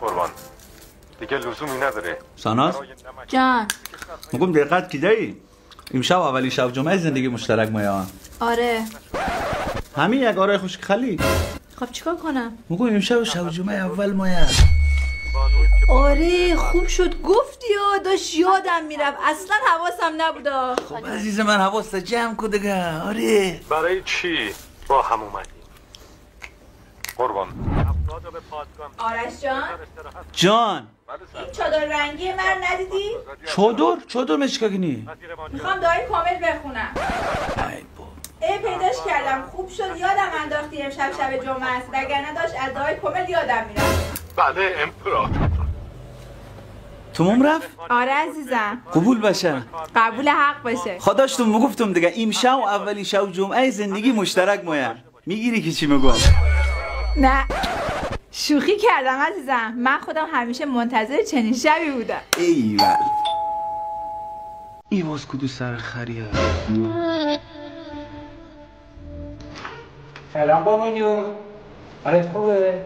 قربان دیگه لزومی نداره. ساناز جان میگم دقت کیدایی امشب اولی شب جمعه زندگی مشترک مایان. آره همین یک آره خوش خالی. خب چیکار کنم؟ میگم امشب شب جمعه اول مایان. آره خوب شد گفتی داشت یادم میرفت اصلا حواسم نبودا. خب عزیز من حواست جمع کو دیگه. آره برای چی با هم اومدی؟ قربان آرش جان جان این چادر رنگی من ندیدی؟ چادر مشکاگنی میخوام دعای کامل بخونم. ای پیداش کردم خوب شد یادم انداختی امشب شب جمعه است وگرنه داشت از دعای کامل یادم میرفت. بله امپراتور. تمام رفت؟ آره عزیزم قبول باشه. قبول حق باشه. خداشتون میگفتم دیگه امشب اولی شب جمعه زندگی مشترک مایان. میگیری که چی میگم؟ نه شوخی کردم عزیزم من خودم همیشه منتظر چنین شبی بودم. ایول ای باز کدو سر خریه. سلام بابا جون. حالت خوبه؟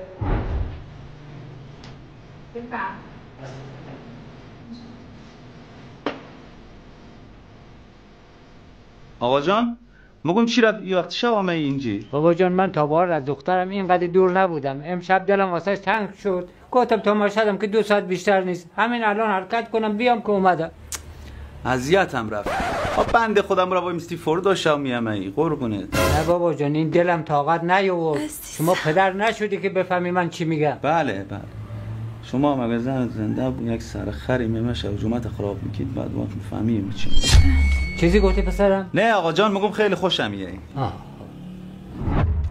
بفهم. آقا جان مگم چی رفت این وقت شب همه اینجی؟ بابا جان من تا بار از دخترم اینقدر دور نبودم. امشب دلم واسه تنگ شد. گفتم تماشادم که 2 ساعت بیشتر نیست. همین الان حرکت کنم بیام که اومدم. اذیتم رفت. خب بنده خودم را با مستی فور داشتم میامه قربونت. نه بابا جان این دلم طاقت نیاورد. شما پدر نشدی که بفهمی من چی میگم. بله شما مگه زنده بود یک سر خری میمشه و جمعت خراب میکید بعد ما فهمیم چی میگه. چیزی گفتی پسرم؟ نه آقا جان مگم خیلی خوشم میاد.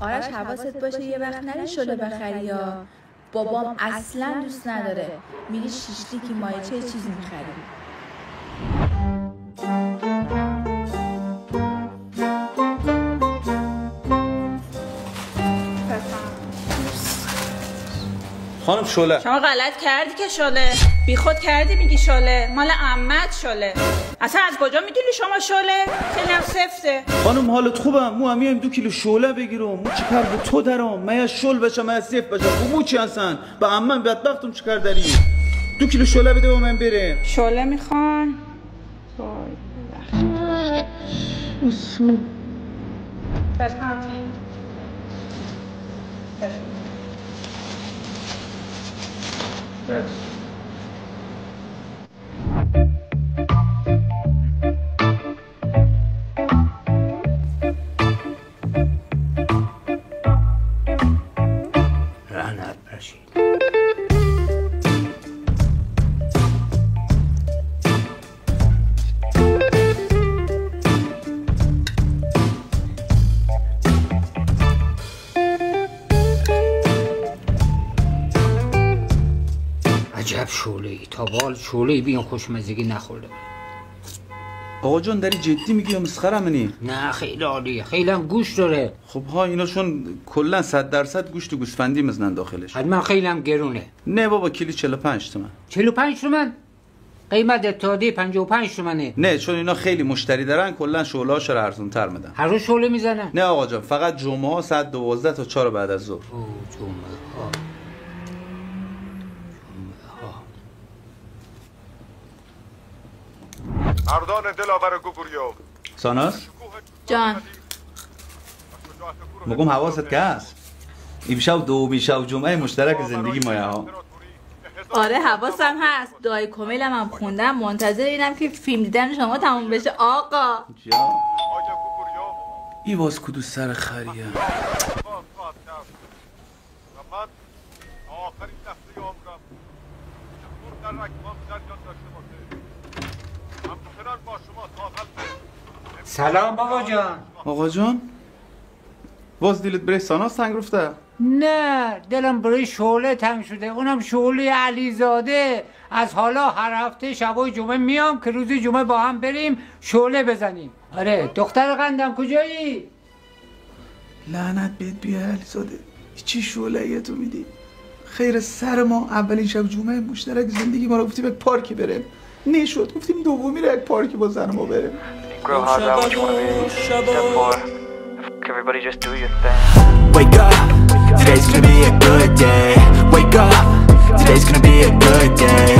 آرش حواست باشه یه وقت نری شده بخری یا بابام اصلا دوست نداره میگه شیشتی که مایچه چیزی میخری. خانم شعله شما غلط کردی که شعله بی خود کردی میگی شعله مال عمت شعله. اصلا از کجا میدونی شما شعله؟ خیلی هم سفته. خانم حالت خوبه؟ مو همیم 2 کیلو شعله بگیرم. مو چیکار به تو دارم؟ من شل بشه من سیف بشه. مو چی هستن؟ با عمم بدبختم چیکار داری؟ 2 کیلو شعله بده و من بریم. شعله میخوان؟ لعنت باشید. عجب شعله‌ای تا بال شعله‌ای بیان خوشمزگی نخورده. آقا جان داری جدی میگی یا مسخره منی؟ نه خیلی عالیه خیلی هم گوش داره. خب ها ایناشون کلا 100% گوشت و گوسفندی مزنن داخلش. حتما خیلی هم گرونه. نه بابا کیلو 45 تومن. 45 تومن؟ قیمت اتحادیه 55 تومنه. نه چون اینا خیلی مشتری دارن کلا شعله‌هاشو ارزون تر میدن. هر روز شعله میزنن؟ نه آقا جان فقط جمعه ها ساعت 12 تا 4 بعد از ظهر. اوه جمعه ها. اردان دلاور گوگوریو. ساناز جان مگم حواست که هست امشب دومی شب جمعه مشترک زندگی مایه ها. آره حواسم هست دعای کاملم هم خوندم منتظر اینم که فیلم دیدن شما تموم بشه آقا. جا ای باز کدو سر خریه. من آخرین لحظه عمرم در رکبام جریان داشته باشه. همچنان با شما تا قلب. سلام بابا جان. آقا جان باز دیلت برای ساناز تنگ رفته؟ نه دلم برای شعله تنگ شده. اونم شعله علیزاده. از حالا هر هفته شبای جمعه میام که روز جمعه با هم بریم شعله بزنیم. آره دختر قندم کجایی؟ لعنت بهت بیا علیزاده چی شعله تو میدی؟ خیر سر ما اولین شب جمعه مشترک زندگی ما رو گفتیم یک پارکی بریم نشد گفتیم دومی رو یک پارکی با زن ما بریم. Grow hard out what you wanna be. Step 4. Everybody just do your thing. Wake up, today's gonna be a good day. Wake up, today's gonna be a good day.